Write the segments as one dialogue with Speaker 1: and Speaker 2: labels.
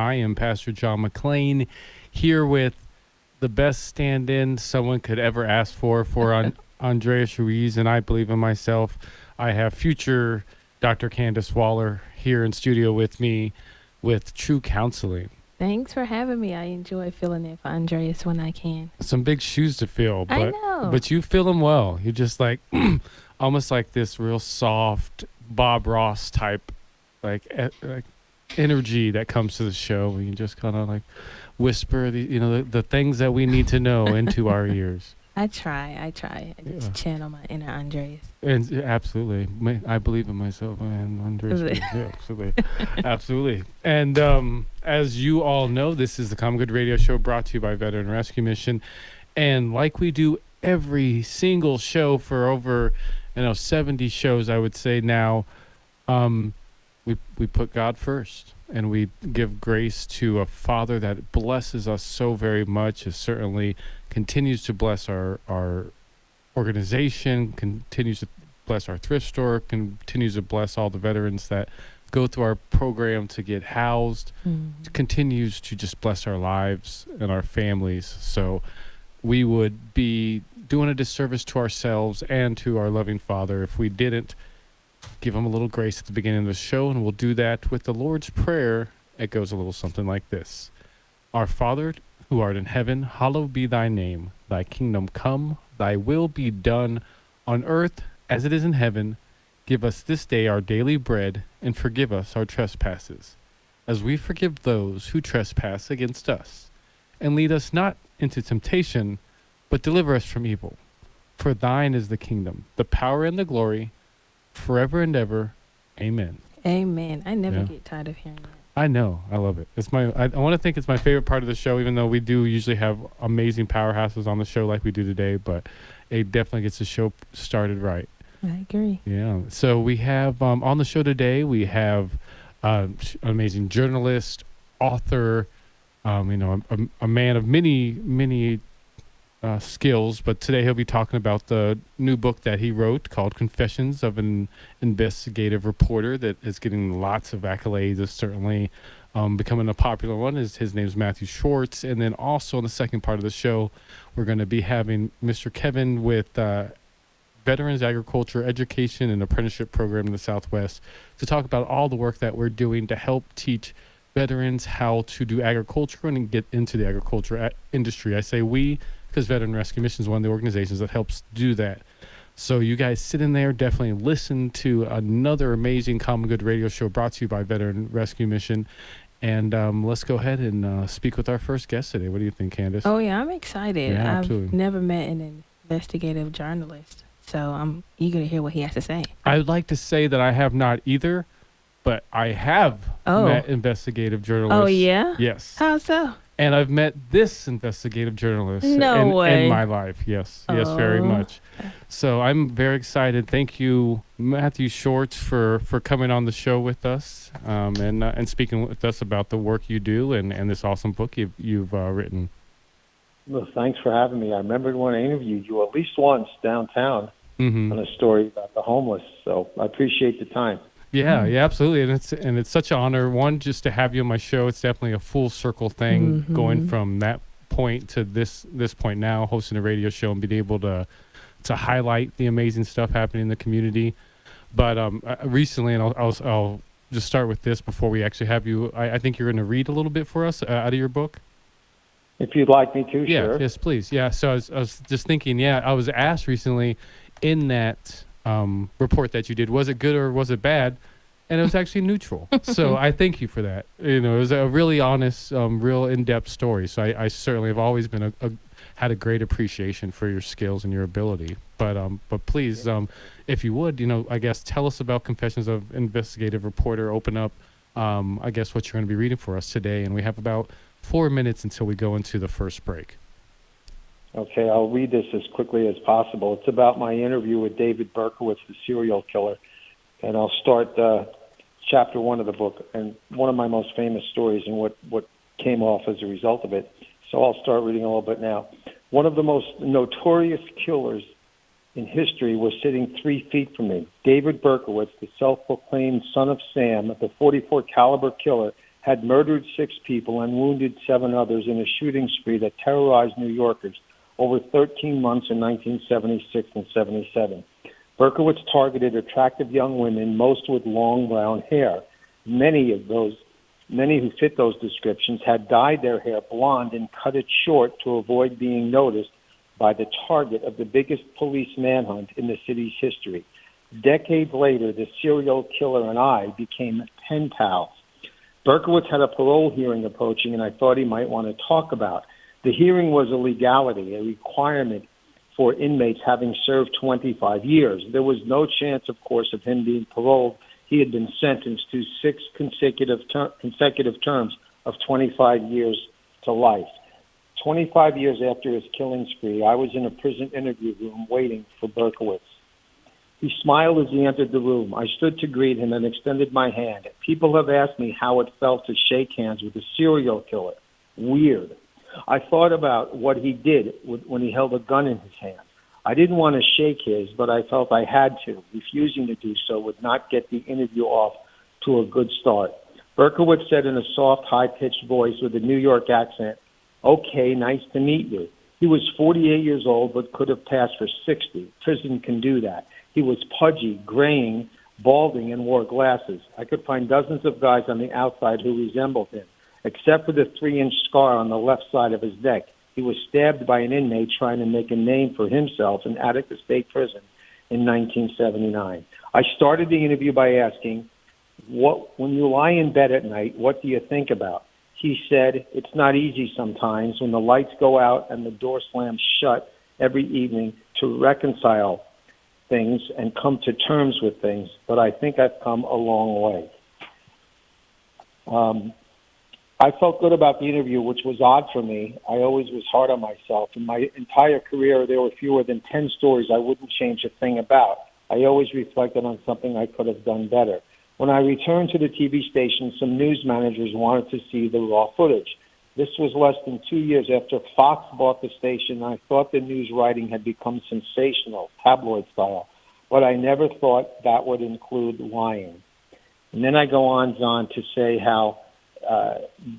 Speaker 1: I am Pastor John McClain here with the best stand-in someone could ever ask for Andreas Ruiz, and I believe in myself. I have future Dr. Candace Waller here in studio with me with True Counseling.
Speaker 2: Thanks for having me. I enjoy filling in for Andreas when I can.
Speaker 1: Some big shoes to fill,
Speaker 2: I know.
Speaker 1: but you fill them well. You're just like almost like this real soft Bob Ross type like energy that comes to the show. You just kind of like whisper the things that we need to know into our ears.
Speaker 2: I try. I just channel my inner Andreas.
Speaker 1: And absolutely, I believe in myself, and Andreas. Yeah, absolutely. And as you all know, this is the Common Good Radio Show brought to you by Veteran Rescue Mission, and like we do every single show for over 70 shows, I would say now, we put God first. And we give grace to a Father that blesses us so very much, as certainly continues to bless our organization, continues to bless our thrift store, continues to bless all the veterans that go through our program to get housed, continues to just bless our lives and our families. So we would be doing a disservice to ourselves and to our loving Father if we didn't give him a little grace at the beginning of the show, and we'll do that with the Lord's Prayer. It goes a little something like this. Our Father, who art in heaven, hallowed be thy name. Thy kingdom come, thy will be done on earth as it is in heaven. Give us this day our daily bread, and forgive us our trespasses, as we forgive those who trespass against us. And lead us not into temptation, but deliver us from evil. For thine is the kingdom, the power, and the glory, forever and ever. Amen.
Speaker 2: Amen. I never get tired of hearing that.
Speaker 1: I know. I love it. I want to think it's my favorite part of the show, even though we do usually have amazing powerhouses on the show like we do today, but it definitely gets the show started right.
Speaker 2: I agree.
Speaker 1: Yeah. So we have on the show today, we have amazing journalist, author, a man of many skills, but today he'll be talking about the new book that he wrote called Confessions of an Investigative Reporter that is getting lots of accolades. It's certainly becoming a popular one. His name is Matthew Schwartz. And then also in the second part of the show, we're going to be having Mr. Kevin with Veterans Agriculture Education and Apprenticeship Program in the Southwest to talk about all the work that we're doing to help teach veterans how to do agriculture and get into the agriculture industry. I say we, because Veteran Rescue Mission is one of the organizations that helps do that. So you guys sit in there, definitely listen to another amazing Common Good radio show brought to you by Veteran Rescue Mission. And let's go ahead and speak with our first guest today. What do you think, Candace?
Speaker 2: Oh, yeah, I'm excited.
Speaker 1: Yeah, absolutely.
Speaker 2: I've never met an investigative journalist, so I'm eager to hear what he has to say.
Speaker 1: I would like to say that I have not either, but I have met investigative journalists.
Speaker 2: Oh, yeah?
Speaker 1: Yes.
Speaker 2: How so?
Speaker 1: And I've met this investigative journalist in my life. Yes, very much. So I'm very excited. Thank you, Matthew Schwartz, for coming on the show with us and speaking with us about the work you do and this awesome book you've written.
Speaker 3: Well, thanks for having me. I remember when I interviewed you at least once downtown on a story about the homeless. So I appreciate the time.
Speaker 1: Yeah, absolutely, and it's such an honor. One, just to have you on my show. It's definitely a full circle thing, going from that point to this point now, hosting a radio show and being able to highlight the amazing stuff happening in the community. But recently, and I'll just start with this before we actually have you. I think you're going to read a little bit for us out of your book.
Speaker 3: If you'd like me to,
Speaker 1: yeah,
Speaker 3: sure.
Speaker 1: Yes, please. Yeah. So I was just thinking. I was asked recently in that report that you did, was it good or was it bad? And it was actually neutral. So I thank you for that. It was a really honest, real in-depth story. So I certainly have always been had a great appreciation for your skills and your ability. But please, if you would, I guess tell us about Confessions of Investigative Reporter. Open up, I guess, what you're going to be reading for us today. And we have about 4 minutes until we go into the first break.
Speaker 3: Okay, I'll read this as quickly as possible. It's about my interview with David Berkowitz, the serial killer. And I'll start chapter 1 of the book, and one of my most famous stories and what came off as a result of it. So I'll start reading a little bit now. One of the most notorious killers in history was sitting 3 feet from me. David Berkowitz, the self-proclaimed son of Sam, the .44 caliber killer, had murdered 6 people and wounded 7 others in a shooting spree that terrorized New Yorkers over 13 months in 1976 and 77. Berkowitz targeted attractive young women, most with long brown hair. Many who fit those descriptions had dyed their hair blonde and cut it short to avoid being noticed by the target of the biggest police manhunt in the city's history. Decades later, the serial killer and I became pen pals. Berkowitz had a parole hearing approaching, and I thought he might want to talk about. The hearing was a legality, a requirement for inmates having served 25 years. There was no chance, of course, of him being paroled. He had been sentenced to 6 consecutive terms of 25 years to life. 25 years after his killing spree, I was in a prison interview room waiting for Berkowitz. He smiled as he entered the room. I stood to greet him and extended my hand. People have asked me how it felt to shake hands with a serial killer. Weird. I thought about what he did when he held a gun in his hand. I didn't want to shake his, but I felt I had to. Refusing to do so would not get the interview off to a good start. Berkowitz said in a soft, high-pitched voice with a New York accent, "Okay, nice to meet you." He was 48 years old, but could have passed for 60. Prison can do that. He was pudgy, graying, balding, and wore glasses. I could find dozens of guys on the outside who resembled him, except for the 3-inch scar on the left side of his neck. He was stabbed by an inmate trying to make a name for himself in Attica State Prison in 1979. I started the interview by asking, when you lie in bed at night, what do you think about? He said, "It's not easy sometimes when the lights go out and the door slams shut every evening to reconcile things and come to terms with things, but I think I've come a long way." I felt good about the interview, which was odd for me. I always was hard on myself. In my entire career, there were fewer than 10 stories I wouldn't change a thing about. I always reflected on something I could have done better. When I returned to the TV station, some news managers wanted to see the raw footage. This was less than 2 years after Fox bought the station. I thought the news writing had become sensational, tabloid style, but I never thought that would include lying. And then I go on, John, to say how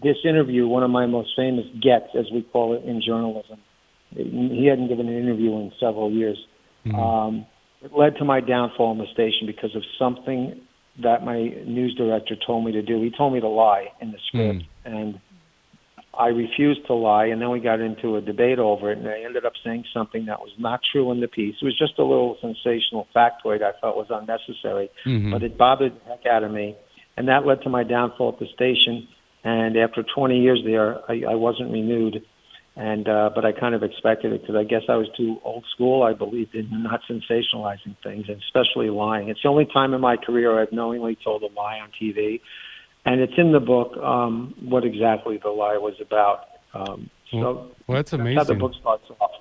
Speaker 3: this interview, one of my most famous gets, as we call it in journalism, he hadn't given an interview in several years. It led to my downfall in the station because of something that my news director told me to do. He told me to lie in the script, and I refused to lie, and then we got into a debate over it, and I ended up saying something that was not true in the piece. It was just a little sensational factoid I felt was unnecessary, but it bothered the heck out of me, and that led to my downfall at the station. And after 20 years there, I wasn't renewed, and but I kind of expected it because I guess I was too old school. I believed in not sensationalizing things, and especially lying. It's the only time in my career I've knowingly told a lie on TV. And it's in the book what exactly the lie was about.
Speaker 1: That's amazing.
Speaker 3: That's how the book starts off.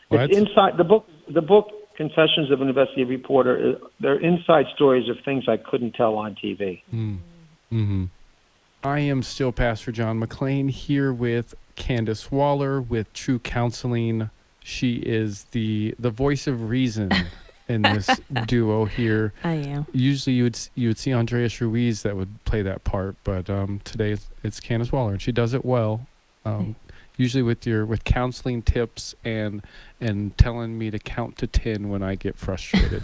Speaker 1: Well,
Speaker 3: it's inside the book. The book, Confessions of an Investigative Reporter, they're inside stories of things I couldn't tell on TV.
Speaker 1: I am still Pastor John McClain here with Candace Waller with True Counseling. She is the voice of reason in this duo here.
Speaker 2: I am.
Speaker 1: Usually you would see Andreas Ruiz that would play that part, but today it's Candace Waller, and she does it well. Usually with counseling tips and telling me to count to 10 when I get frustrated.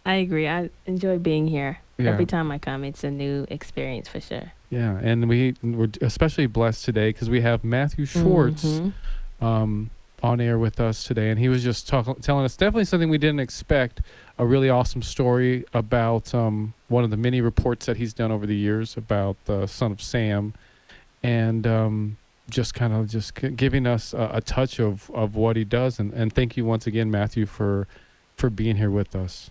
Speaker 2: I agree. I enjoy being here.
Speaker 1: Yeah.
Speaker 2: Every time I come, it's a new experience for sure.
Speaker 1: Yeah, and we're especially blessed today because we have Matthew Schwartz on air with us today, and he was just telling us definitely something we didn't expect, a really awesome story about one of the many reports that he's done over the years about the son of Sam, and just giving us a touch of what he does, and thank you once again, Matthew, for being here with us.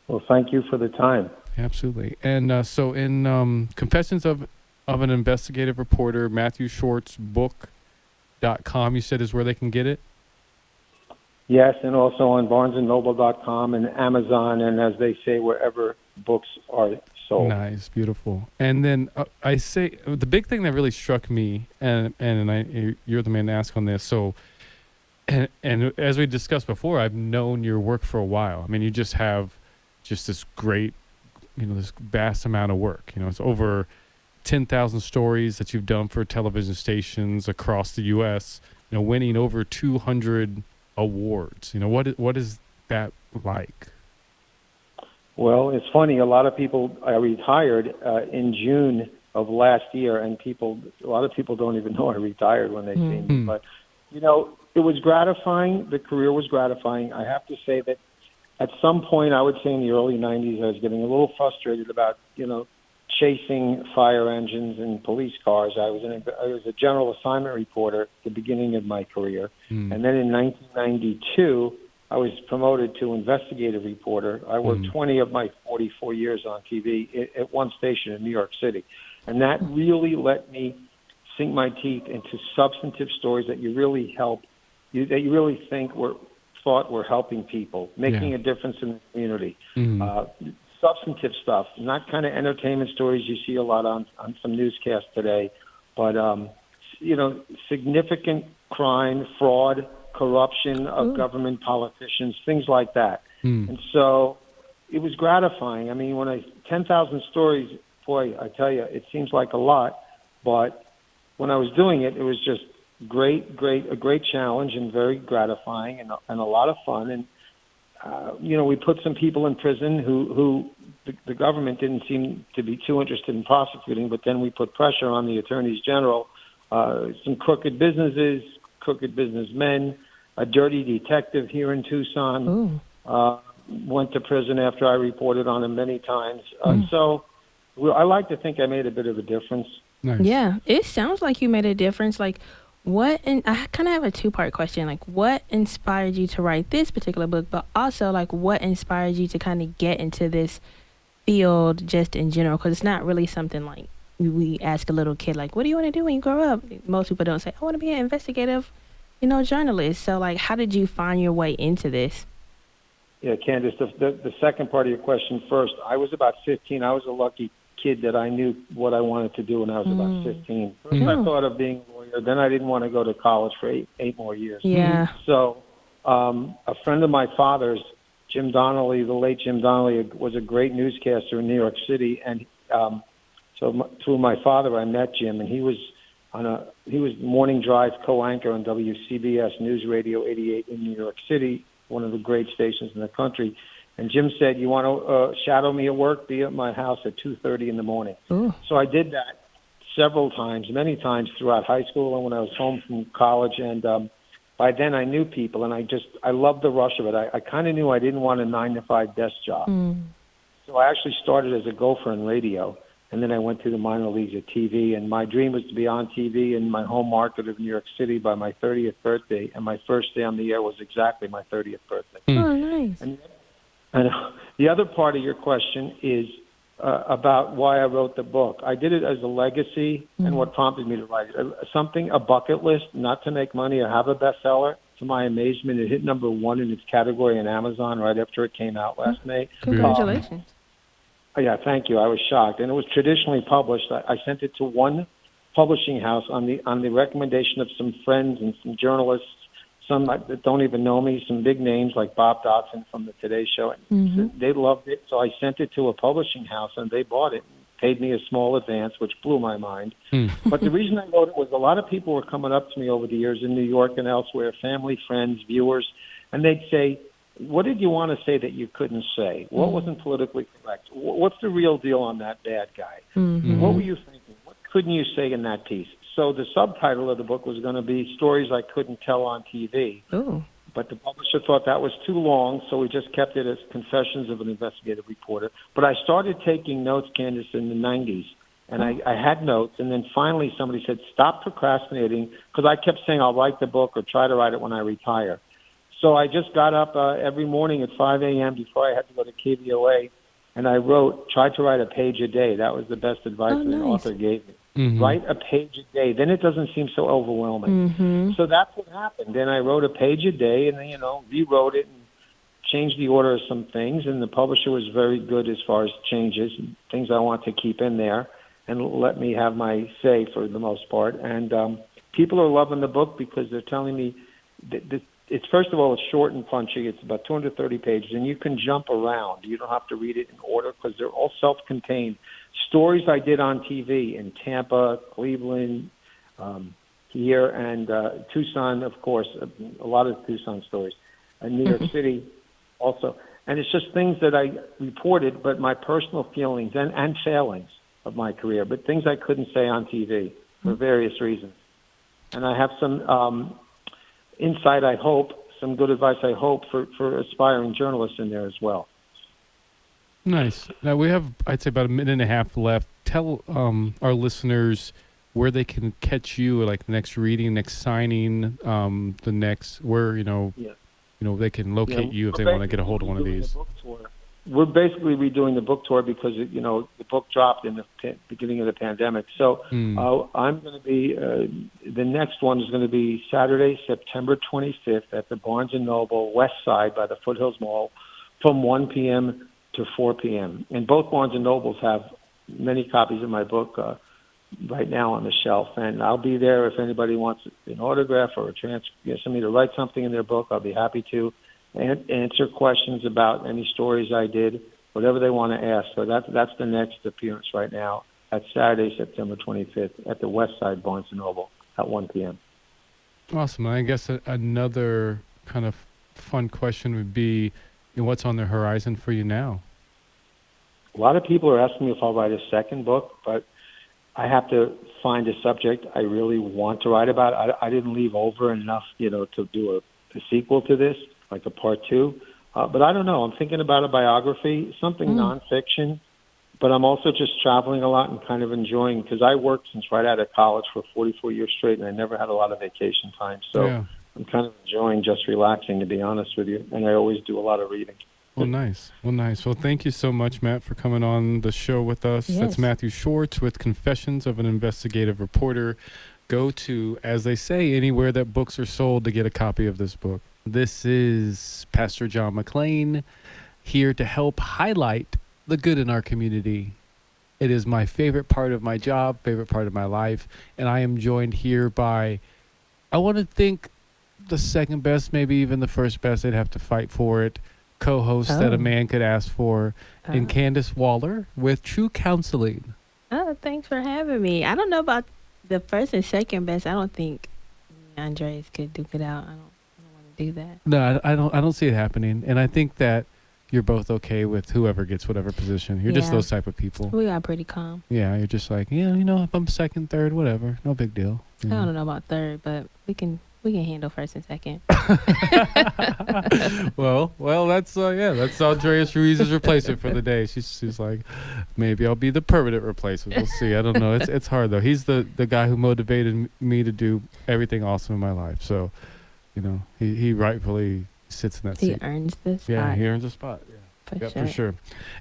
Speaker 3: Well, thank you for the time.
Speaker 1: Absolutely. And so in Confessions of an Investigative Reporter, Matthew Schwartz book.com, you said is where they can get it?
Speaker 3: Yes, and also on barnesandnoble.com and Amazon, and as they say, wherever books are sold.
Speaker 1: Nice, beautiful. And then I say the big thing that really struck me, and you're the man to ask on this. So, and as we discussed before, I've known your work for a while. I mean, you just have this great, this vast amount of work. It's over 10,000 stories that you've done for television stations across the U.S., winning over 200 awards. What is that like?
Speaker 3: Well, it's funny. A lot of people, I retired in June of last year, and a lot of people don't even know I retired when they see me. But, it was gratifying. The career was gratifying. I have to say that at some point, I would say in the early 90s, I was getting a little frustrated about, chasing fire engines and police cars. I was a general assignment reporter at the beginning of my career. And then in 1992, I was promoted to investigative reporter. I worked 20 of my 44 years on TV at one station in New York City. And that really let me sink my teeth into substantive stories that you really that you really thought were helping people, making a difference in the community. Substantive stuff, not kind of entertainment stories you see a lot on some newscasts today, but, significant crime, fraud, corruption of government politicians, things like that. And so it was gratifying. I mean, 10,000 stories, boy, I tell you, it seems like a lot, but when I was doing it, it was just a great challenge and very gratifying and a lot of fun. And, we put some people in prison who the government didn't seem to be too interested in prosecuting, but then we put pressure on the attorneys general, some crooked businessmen, a dirty detective here in Tucson, went to prison after I reported on him many times. So I like to think I made a bit of a difference.
Speaker 1: Nice.
Speaker 2: Yeah, it sounds like you made a difference. Like, and I kind of have a two-part question. Like, what inspired you to write this particular book, but also, like, what inspired you to kind of get into this field just in general? Because it's not really something like we ask a little kid, like, what do you want to do when you grow up? Most people don't say, I want to be an investigative, journalist. So, like, how did you find your way into this?
Speaker 3: Yeah, Candace, the second part of your question first. I was about 15. I was a lucky kid that I knew what I wanted to do when I was about 15. First, I thought of being a lawyer. Then I didn't want to go to college for eight more years.
Speaker 2: Yeah.
Speaker 3: So a friend of my father's, Jim Donnelly, the late Jim Donnelly, was a great newscaster in New York City. And through my father, I met Jim, and he was morning drive co-anchor on WCBS News Radio 88 in New York City, one of the great stations in the country. And Jim said, you want to shadow me at work? Be at my house at 2:30 in the morning.
Speaker 2: Ooh.
Speaker 3: So I did that several times, many times throughout high school and when I was home from college. And by then I knew people, and I loved the rush of it. I kind of knew I didn't want a 9-to-5 desk job. So I actually started as a gopher in radio, and then I went through the minor leagues at TV. And my dream was to be on TV in my home market of New York City by my 30th birthday. And my first day on the air was exactly my 30th birthday.
Speaker 2: Oh, nice.
Speaker 3: And the other part of your question is about why I wrote the book. I did it as a legacy and what prompted me to write it. A bucket list, not to make money or have a bestseller. To my amazement, it hit number 1 in its category in Amazon right after it came out last May.
Speaker 2: Congratulations.
Speaker 3: Yeah, thank you. I was shocked. And it was traditionally published. I sent it to one publishing house on the recommendation of some friends and some journalists, some that don't even know me, some big names like Bob Dotson from the Today Show. They loved it, so I sent it to a publishing house, and they bought it, paid me a small advance, which blew my mind. But the reason I wrote it was a lot of people were coming up to me over the years in New York and elsewhere, family, friends, viewers, and they'd say, what did you want to say that you couldn't say? What wasn't politically correct? What's the real deal on that bad guy? What were you thinking? What couldn't you say in that piece? So the subtitle of the book was going to be Stories I Couldn't Tell on TV.
Speaker 2: Ooh.
Speaker 3: But the publisher thought that was too long, so we just kept it as Confessions of an Investigative Reporter. But I started taking notes, Candace, in the 90s. And I had notes, and then finally somebody said, stop procrastinating, because I kept saying I'll write the book or try to write it when I retire. So I just got up every morning at 5 a.m. before I had to go to KVOA, and I tried to write a page a day. That was the best advice an author gave me. Write a page a day. Then it doesn't seem so overwhelming. So that's what happened. Then I wrote a page a day and then, rewrote it and changed the order of some things. And the publisher was very good as far as changes and things I want to keep in there and let me have my say for the most part. And people are loving the book because they're telling me that it's first of all, it's short and punchy. It's about 230 pages, and you can jump around. You don't have to read it in order because they're all self-contained. Stories I did on TV in Tampa, Cleveland, here, and Tucson, of course, a lot of Tucson stories, and New York City also. And it's just things that I reported, but my personal feelings and failings of my career, but things I couldn't say on TV for various reasons. And I have some insight, I hope, some good advice, I hope, for aspiring journalists in there as well.
Speaker 1: Nice. Now we have, I'd say, about a minute and a half left. Tell our listeners where they can catch you, like the next reading, next signing, the next, where, they can locate you if they want to get a hold of one of these.
Speaker 3: We're basically redoing the book tour because, the book dropped in the beginning of the pandemic. So I'm going to be, the next one is going to be Saturday, September 25th at the Barnes & Noble West Side by the Foothills Mall from 1 p.m. to 4 p.m. And both Barnes & Nobles have many copies of my book right now on the shelf. And I'll be there if anybody wants an autograph or somebody to write something in their book. I'll be happy to answer questions about any stories I did, whatever they want to ask. So that's the next appearance right now. That's Saturday, September 25th at the West Side Barnes & Noble at 1 p.m.
Speaker 1: Awesome. I guess another kind of fun question would be, what's on the horizon for you now?
Speaker 3: A lot of people are asking me if I'll write a second book, but I have to find a subject I really want to write about. I didn't leave over enough, to do a sequel to this, like a part 2. But I don't know. I'm thinking about a biography, something nonfiction, but I'm also just traveling a lot and kind of enjoying, because I worked since right out of college for 44 years straight, and I never had a lot of vacation time. So I'm kind of enjoying just relaxing, to be honest with you, and I always do a lot of reading.
Speaker 1: Well, nice. Well, thank you so much, Matt, for coming on the show with us.
Speaker 2: Yes.
Speaker 1: That's Matthew Schwartz with Confessions of an Investigative Reporter. Go to, as they say, anywhere that books are sold to get a copy of this book. This is Pastor John McClain, here to help highlight the good in our community. It is my favorite part of my job, favorite part of my life, and I am joined here by, I want to think, the second best, maybe even the first best. They'd have to fight for it. Co-host that a man could ask for, and Candace Waller with True Counseling.
Speaker 2: Oh, thanks for having me. I don't know about the first and second best. I don't think Andres could duke it out. I don't want to do that.
Speaker 1: No, I don't see it happening, and I think that you're both okay with whoever gets whatever position. You're just those type of people.
Speaker 2: We are pretty calm.
Speaker 1: Yeah, you're just like, if I'm second, third, whatever, no big deal.
Speaker 2: I don't know about third, but we can handle first and second.
Speaker 1: well, that's Andreas Ruiz's replacement for the day. She's like, maybe I'll be the permanent replacement. We'll see. I don't know. It's hard though. He's the guy who motivated me to do everything awesome in my life. So, he rightfully sits in that seat.
Speaker 2: He earns the spot.
Speaker 1: Yeah, he earns a spot. Yeah. For sure.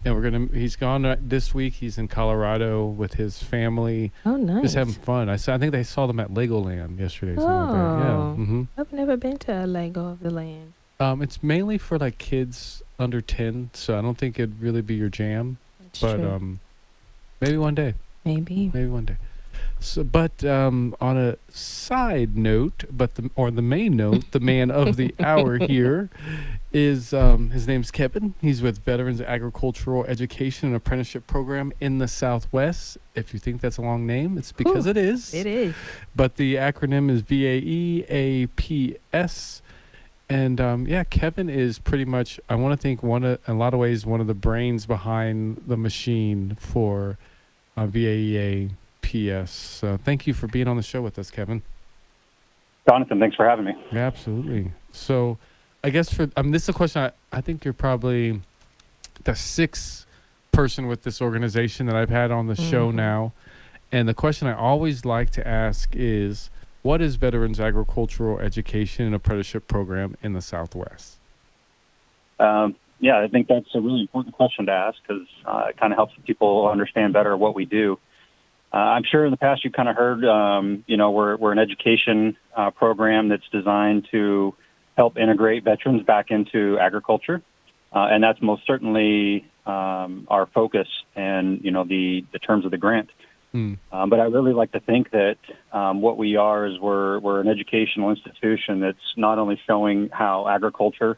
Speaker 1: And he's gone this week. He's in Colorado with his family.
Speaker 2: Oh, nice.
Speaker 1: Just having fun. I think they saw them at Legoland yesterday.
Speaker 2: I've never been to a Lego of the Land.
Speaker 1: It's mainly for like kids under 10, so I don't think it'd really be your jam.
Speaker 2: That's
Speaker 1: but
Speaker 2: true.
Speaker 1: Maybe one day.
Speaker 2: Maybe
Speaker 1: One day. So, but on a side note, the main note, the man of the hour here is his name's Kevin. He's with Veterans Agricultural Education and Apprenticeship Program in the Southwest. If you think that's a long name, it's because it is.
Speaker 2: It is.
Speaker 1: But the acronym is VAEAPS. And Kevin is pretty much, I want to think, in a lot of ways, one of the brains behind the machine for VAEAPS. So thank you for being on the show with us, Kevin.
Speaker 4: Jonathan, thanks for having me.
Speaker 1: Yeah, absolutely. So I guess this is a question I think you're probably the sixth person with this organization that I've had on the show now. And the question I always like to ask is, what is Veterans Agricultural Education and Apprenticeship Program in the Southwest?
Speaker 4: I think that's a really important question to ask because it kind of helps people understand better what we do. I'm sure in the past you've kind of heard, we're an education program that's designed to help integrate veterans back into agriculture. And that's most certainly our focus and, the terms of the grant. But I really like to think that what we are is we're an educational institution that's not only showing how agriculture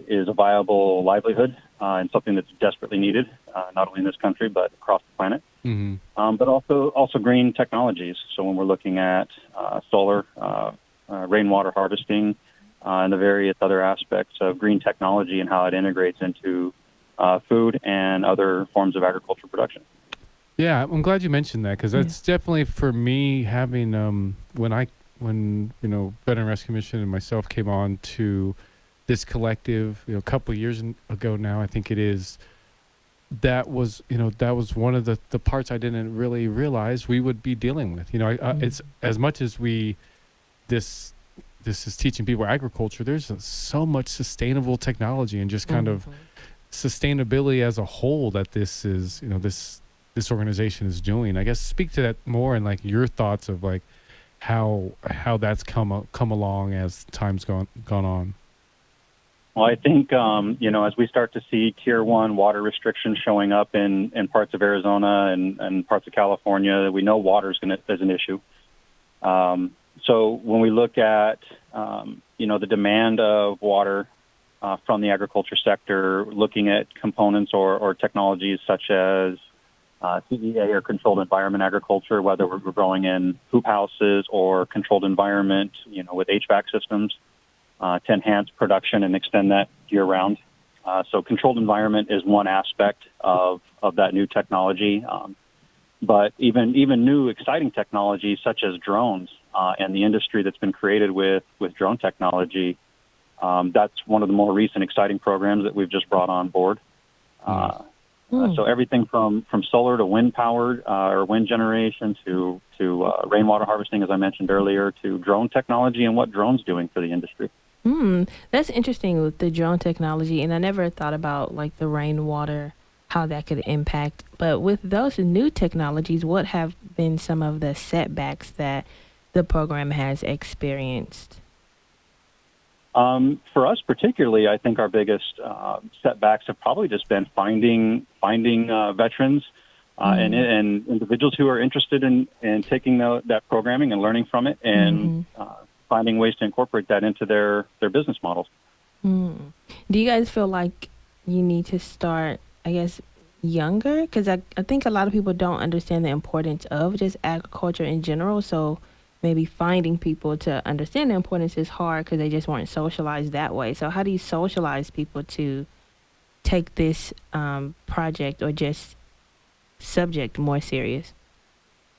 Speaker 4: is a viable livelihood and something that's desperately needed, not only in this country but across the planet, but also green technologies. So when we're looking at solar, rainwater harvesting, and the various other aspects of green technology and how it integrates into food and other forms of agriculture production.
Speaker 1: Yeah, I'm glad you mentioned that, because that's definitely for me having when Veteran Rescue Mission and myself came on to this collective, a couple of years ago now, I think it is. That was one of the parts I didn't really realize we would be dealing with. It's as much as this is teaching people agriculture. There's so much sustainable technology and just kind of sustainability as a whole that this is, this organization is doing. I guess speak to that more and like your thoughts of like how that's come along as time's gone on.
Speaker 4: Well, I think as we start to see Tier 1 water restrictions showing up in parts of Arizona and parts of California, we know water is an issue. So when we look at the demand of water from the agriculture sector, looking at components or technologies such as CEA or controlled environment agriculture, whether we're growing in hoop houses or controlled environment, with HVAC systems to enhance production and extend that year round. So controlled environment is one aspect of that new technology. But even new exciting technologies such as drones and the industry that's been created with drone technology, that's one of the more recent exciting programs that we've just brought on board. So everything from solar to wind powered or wind generation to rainwater harvesting, as I mentioned earlier, to drone technology and what drones doing for the industry.
Speaker 2: That's interesting with the drone technology, and I never thought about like the rainwater, how that could impact. But with those new technologies, what have been some of the setbacks that the program has experienced?
Speaker 4: For us particularly, I think our biggest setbacks have probably just been finding veterans and individuals who are interested in taking that programming and learning from it and finding ways to incorporate that into their business models.
Speaker 2: Do you guys feel like you need to start, I guess, younger? Because I think a lot of people don't understand the importance of just agriculture in general. So maybe finding people to understand the importance is hard because they just weren't socialized that way. So how do you socialize people to take this project or just subject more serious?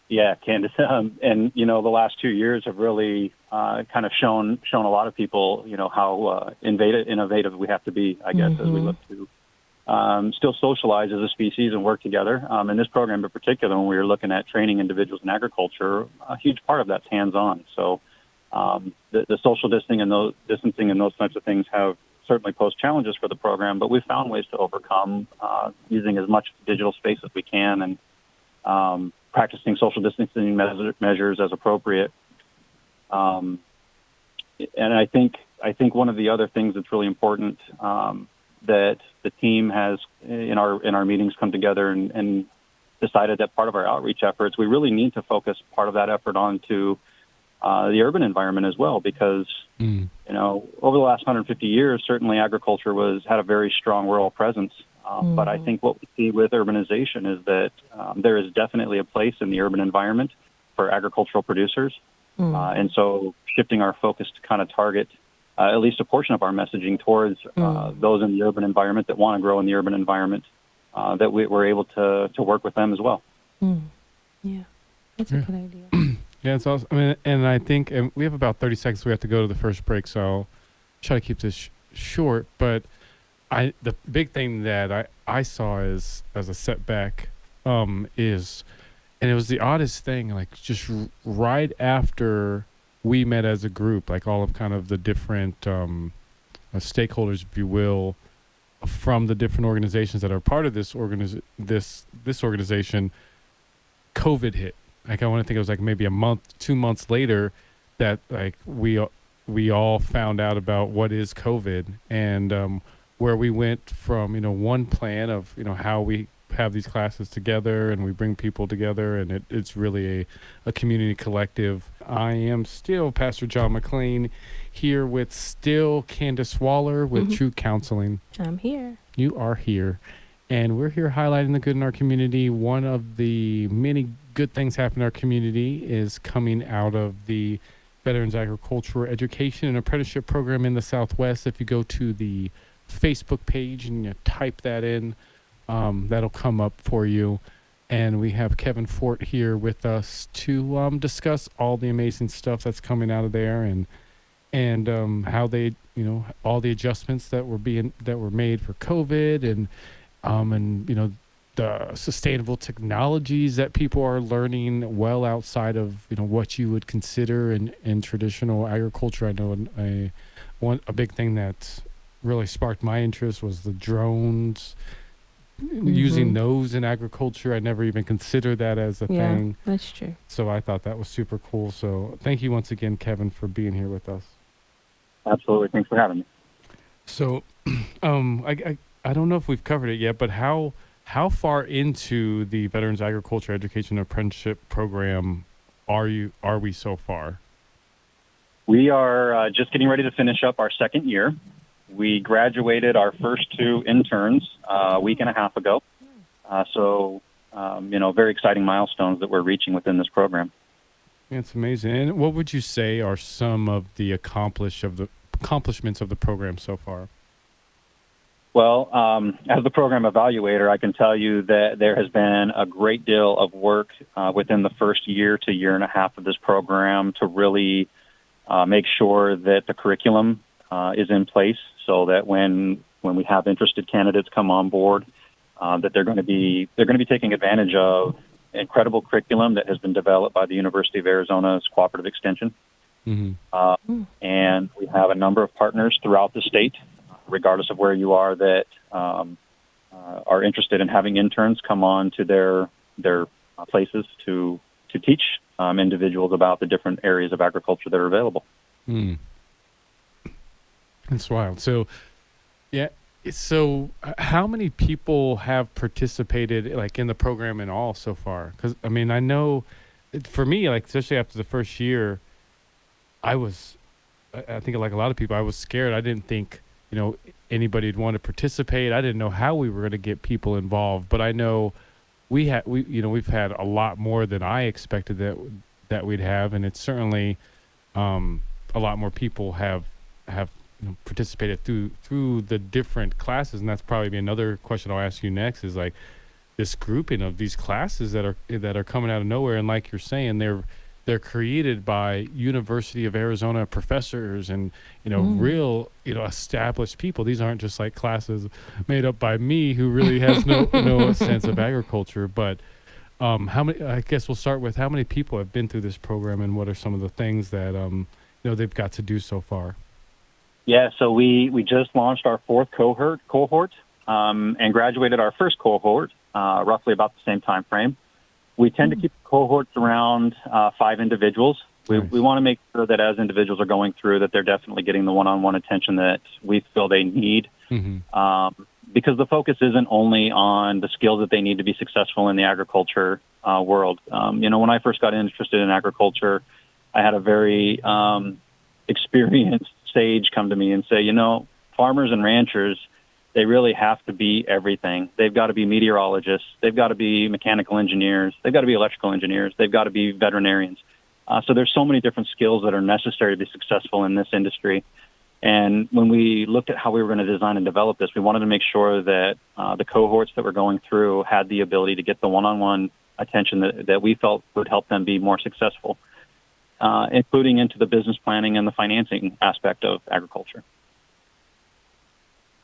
Speaker 4: Yeah, Candace. And, the last 2 years have really kind of shown a lot of people, how innovative we have to be, I guess, as we look to still socialize as a species and work together. In this program in particular, when we were looking at training individuals in agriculture, a huge part of that's hands-on. So the social distancing and those types of things have certainly posed challenges for the program, but we've found ways to overcome using as much digital space as we can and practicing social distancing measures as appropriate. And I think one of the other things that's really important that the team has in our meetings come together and decided that part of our outreach efforts, we really need to focus part of that effort onto the urban environment as well, because over the last 150 years, certainly agriculture had a very strong rural presence. But I think what we see with urbanization is that there is definitely a place in the urban environment for agricultural producers. And so shifting our focus to kind of target at least a portion of our messaging towards those in the urban environment that want to grow in the urban environment, that we're able to work with them as well.
Speaker 2: Yeah, that's a good idea.
Speaker 1: Yeah, it's awesome. I mean, and I think we have about 30 seconds. We have to go to the first break, so I'll try to keep this short. But the big thing that I saw as a setback is, and it was the oddest thing, like just right after we met as a group, like all of kind of the different stakeholders, if you will, from the different organizations that are part of this organization, COVID hit. Like I want to think it was like maybe a month, 2 months later that like we all found out about what is COVID and where we went from, one plan of, how we have these classes together, and we bring people together, and it's really a community collective. I am still Pastor John McLean, here with still Candace Waller with True Counseling.
Speaker 2: I'm here.
Speaker 1: You are here. And we're here highlighting the good in our community. One of the many good things happening in our community is coming out of the Veterans Agricultural Education and Apprenticeship Program in the Southwest. If you go to the Facebook page and you type that in, that'll come up for you. And we have Kevin Fort here with us to discuss all the amazing stuff that's coming out of there, and how they, all the adjustments that were made for COVID, and the sustainable technologies that people are learning well outside of what you would consider in traditional agriculture. I know a big thing that really sparked my interest was the drones. Using those in agriculture, I never even considered that as a thing.
Speaker 2: That's true.
Speaker 1: So I thought that was super cool. So thank you once again, Kevin, for being here with us.
Speaker 4: Absolutely. Thanks for having me.
Speaker 1: So, I don't know if we've covered it yet, but how far into the Veterans Agriculture Education Apprenticeship Program are we so far?
Speaker 4: We are just getting ready to finish up our second year. We graduated our first two interns a week and a half ago. Very exciting milestones that we're reaching within this program.
Speaker 1: It's amazing. And what would you say are some of the accomplishments of the program so far?
Speaker 4: Well, as the program evaluator, I can tell you that there has been a great deal of work within the first year to year and a half of this program to really make sure that the curriculum is in place, so that when we have interested candidates come on board, that they're going to be taking advantage of incredible curriculum that has been developed by the University of Arizona's Cooperative Extension. And we have a number of partners throughout the state, regardless of where you are, that are interested in having interns come on to their places to teach individuals about the different areas of agriculture that are available.
Speaker 1: That's wild. So, yeah. So, how many people have participated in the program and all so far? Because I know, for me, especially after the first year, I think like a lot of people, I was scared. I didn't think anybody would want to participate. I didn't know how we were going to get people involved, but I know we've had a lot more than I expected that we'd have, and it's certainly a lot more people have participated through the different classes. And that's probably another question I'll ask you next, is this grouping of these classes that are coming out of nowhere, and like you're saying, they're created by University of Arizona professors and real established people. These aren't just classes made up by me who really has no sense of agriculture. But how many? I guess we'll start with how many people have been through this program, and what are some of the things that they've got to do so far?
Speaker 4: Yeah, so we just launched our fourth cohort and graduated our first cohort roughly about the same time frame. We tend to keep cohorts around 5 individuals.
Speaker 1: Nice.
Speaker 4: We want to make sure that as individuals are going through, that they're definitely getting the one-on-one attention that we feel they need. Because the focus isn't only on the skills that they need to be successful in the agriculture world. When I first got interested in agriculture, I had a very experienced sage come to me and say, farmers and ranchers, they really have to be everything. They've got to be meteorologists. They've got to be mechanical engineers. They've got to be electrical engineers. They've got to be veterinarians. So there's so many different skills that are necessary to be successful in this industry. And when we looked at how we were going to design and develop this, we wanted to make sure that the cohorts that we're going through had the ability to get the one-on-one attention that we felt would help them be more successful, including into the business planning and the financing aspect of agriculture.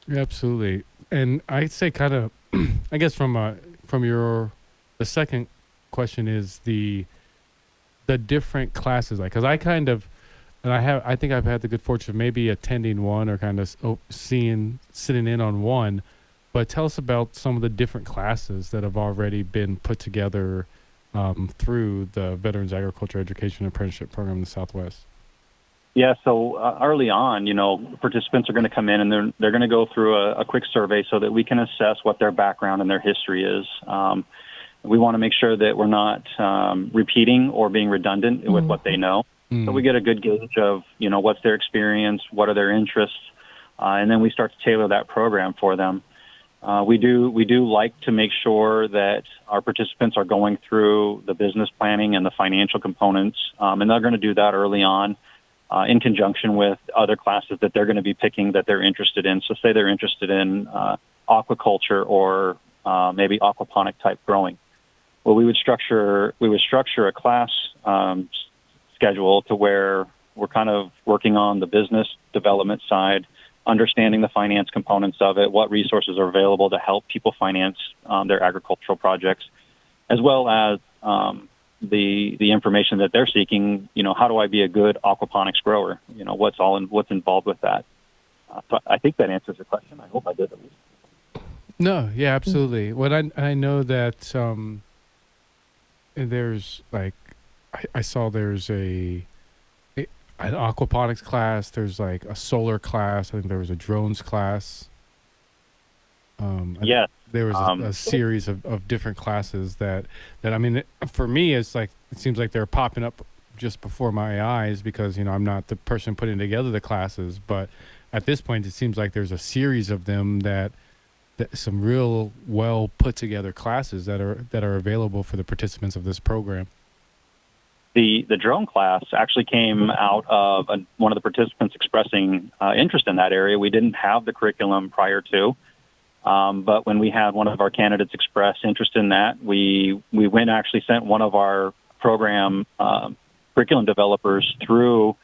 Speaker 1: Absolutely. And I'd say kind of, I guess the second question is the different classes, because I kind of, and I think I've had the good fortune of maybe attending one or kind of sitting in on one, but tell us about some of the different classes that have already been put together through the Veterans Agriculture Education Apprenticeship Program in the Southwest.
Speaker 4: Yeah, so early on, participants are going to come in and they're going to go through a quick survey so that we can assess what their background and their history is. We want to make sure that we're not repeating or being redundant with what they know. So we get a good gauge of, what's their experience, what are their interests, and then we start to tailor that program for them. We do like to make sure that our participants are going through the business planning and the financial components, and they're going to do that early on in conjunction with other classes that they're going to be picking that they're interested in. So say they're interested in aquaculture or maybe aquaponic type growing. Well, we would structure a class schedule to where we're kind of working on the business development side, understanding the finance components of it, what resources are available to help people finance their agricultural projects, as well as the information that they're seeking. How do I be a good aquaponics grower? What's involved with that. So I think that answers the question. I hope I did at least.
Speaker 1: No, yeah, absolutely. What I know that there's like I saw there's an aquaponics class. There's like a solar class. I think there was a drones class.
Speaker 4: Yeah,
Speaker 1: there was a series of different classes that I mean, for me, it's like it seems like they're popping up just before my eyes because I'm not the person putting together the classes. But at this point, it seems like there's a series of them that some real well put together classes that are available for the participants of this program.
Speaker 4: The drone class actually came out of one of the participants expressing interest in that area. We didn't have the curriculum prior to, but when we had one of our candidates express interest in that, we sent one of our program curriculum developers through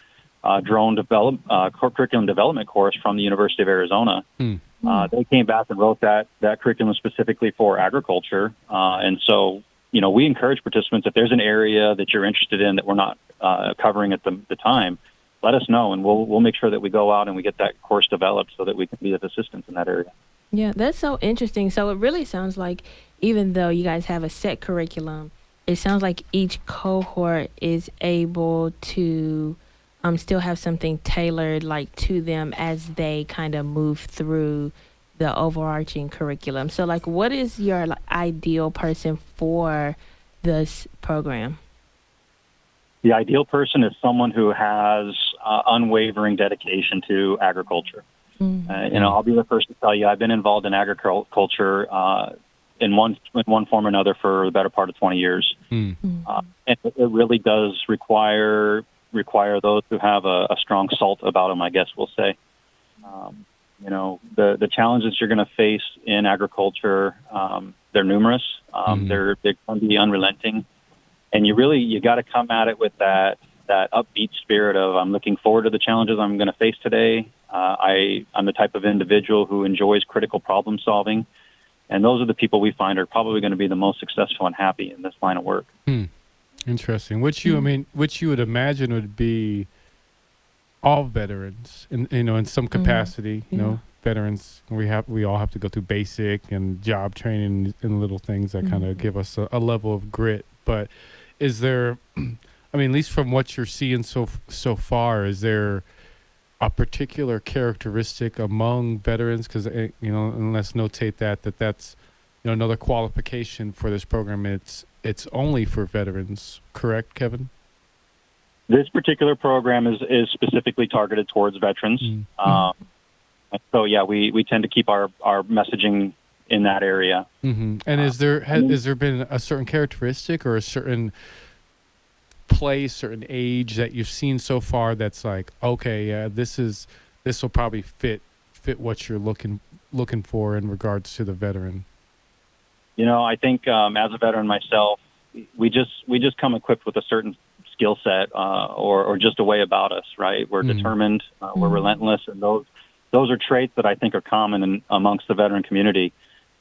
Speaker 4: curriculum development course from the University of Arizona. They came back and wrote that curriculum specifically for agriculture, and so. We encourage participants, if there's an area that you're interested in that we're not covering at the time, let us know, and we'll make sure that we go out and we get that course developed so that we can be of assistance in that area.
Speaker 2: Yeah, that's so interesting. So it really sounds like even though you guys have a set curriculum, it sounds like each cohort is able to still have something tailored like to them as they kind of move through the overarching curriculum. So like, what is your ideal person for this program?
Speaker 4: The ideal person is someone who has unwavering dedication to agriculture. I'll be the first to tell you, I've been involved in agriculture in one form or another for the better part of 20 years. And it really does require those who have a strong salt about them, I guess we'll say. The challenges you're going to face in agriculture, they're numerous. They can be unrelenting, and you got to come at it with that upbeat spirit of I'm looking forward to the challenges I'm going to face today. I'm the type of individual who enjoys critical problem solving, and those are the people we find are probably going to be the most successful and happy in this line of work.
Speaker 1: Interesting. Which you would imagine would be all veterans in some capacity. Veterans, we all have to go through basic and job training and little things that kind of give us a level of grit. But is there, at least from what you're seeing so far, is there a particular characteristic among veterans? Because and let's notate that's another qualification for this program. It's only for veterans, correct, Kevin?
Speaker 4: This particular program is specifically targeted towards veterans. So yeah, we tend to keep our messaging in that area.
Speaker 1: And has there been a certain characteristic or a certain place, certain age that you've seen so far that's like, okay, yeah, this will probably fit what you're looking for in regards to the veteran?
Speaker 4: I think as a veteran myself, we just come equipped with a certain skill set or just a way about us, right? We're determined, we're relentless, and those are traits that I think are common amongst the veteran community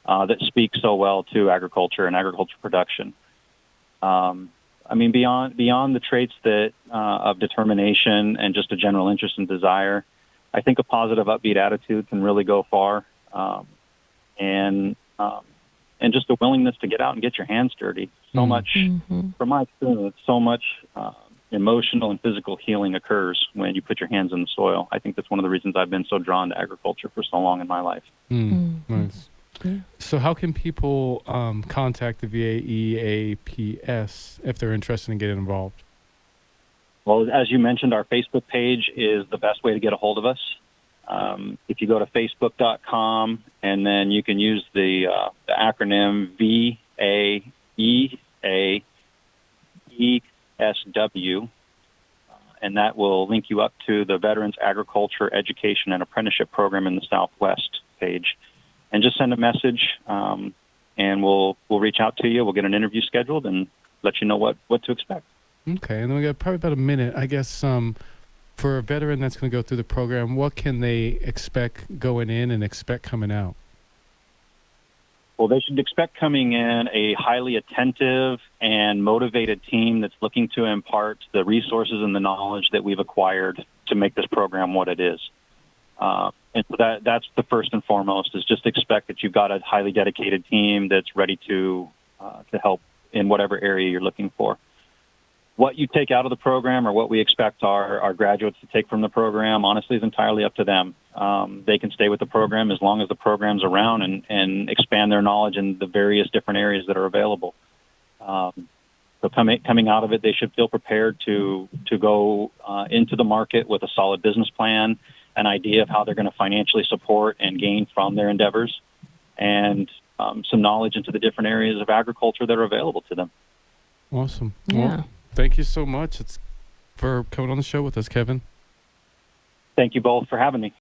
Speaker 4: that speak so well to agriculture and agriculture production. Beyond the traits that of determination and just a general interest and desire, I think a positive, upbeat attitude can really go far, and just a willingness to get out and get your hands dirty. So much, from my experience, so much emotional and physical healing occurs when you put your hands in the soil. I think that's one of the reasons I've been so drawn to agriculture for so long in my life.
Speaker 1: Nice. Yeah. So how can people contact the VAEAPS if they're interested in getting involved?
Speaker 4: Well, as you mentioned, our Facebook page is the best way to get a hold of us. If you go to facebook.com, and then you can use the acronym VAEAPSW, and that will link you up to the Veterans Agriculture Education and Apprenticeship Program in the Southwest page. And just send a message, and we'll reach out to you. We'll get an interview scheduled and let you know what to expect.
Speaker 1: Okay, and then we got probably about a minute, I guess. For a veteran that's going to go through the program, what can they expect going in and expect coming out?
Speaker 4: Well, they should expect coming in a highly attentive and motivated team that's looking to impart the resources and the knowledge that we've acquired to make this program what it is. And so that's the first and foremost, is just expect that you've got a highly dedicated team that's ready to help in whatever area you're looking for. What you take out of the program, or what we expect our graduates to take from the program, honestly, is entirely up to them. They can stay with the program as long as the program's around and expand their knowledge in the various different areas that are available. So coming out of it, they should feel prepared to go into the market with a solid business plan, an idea of how they're going to financially support and gain from their endeavors, and some knowledge into the different areas of agriculture that are available to them.
Speaker 1: Awesome.
Speaker 2: Yeah.
Speaker 1: Well, thank you so much for coming on the show with us, Kevin.
Speaker 4: Thank you both for having me.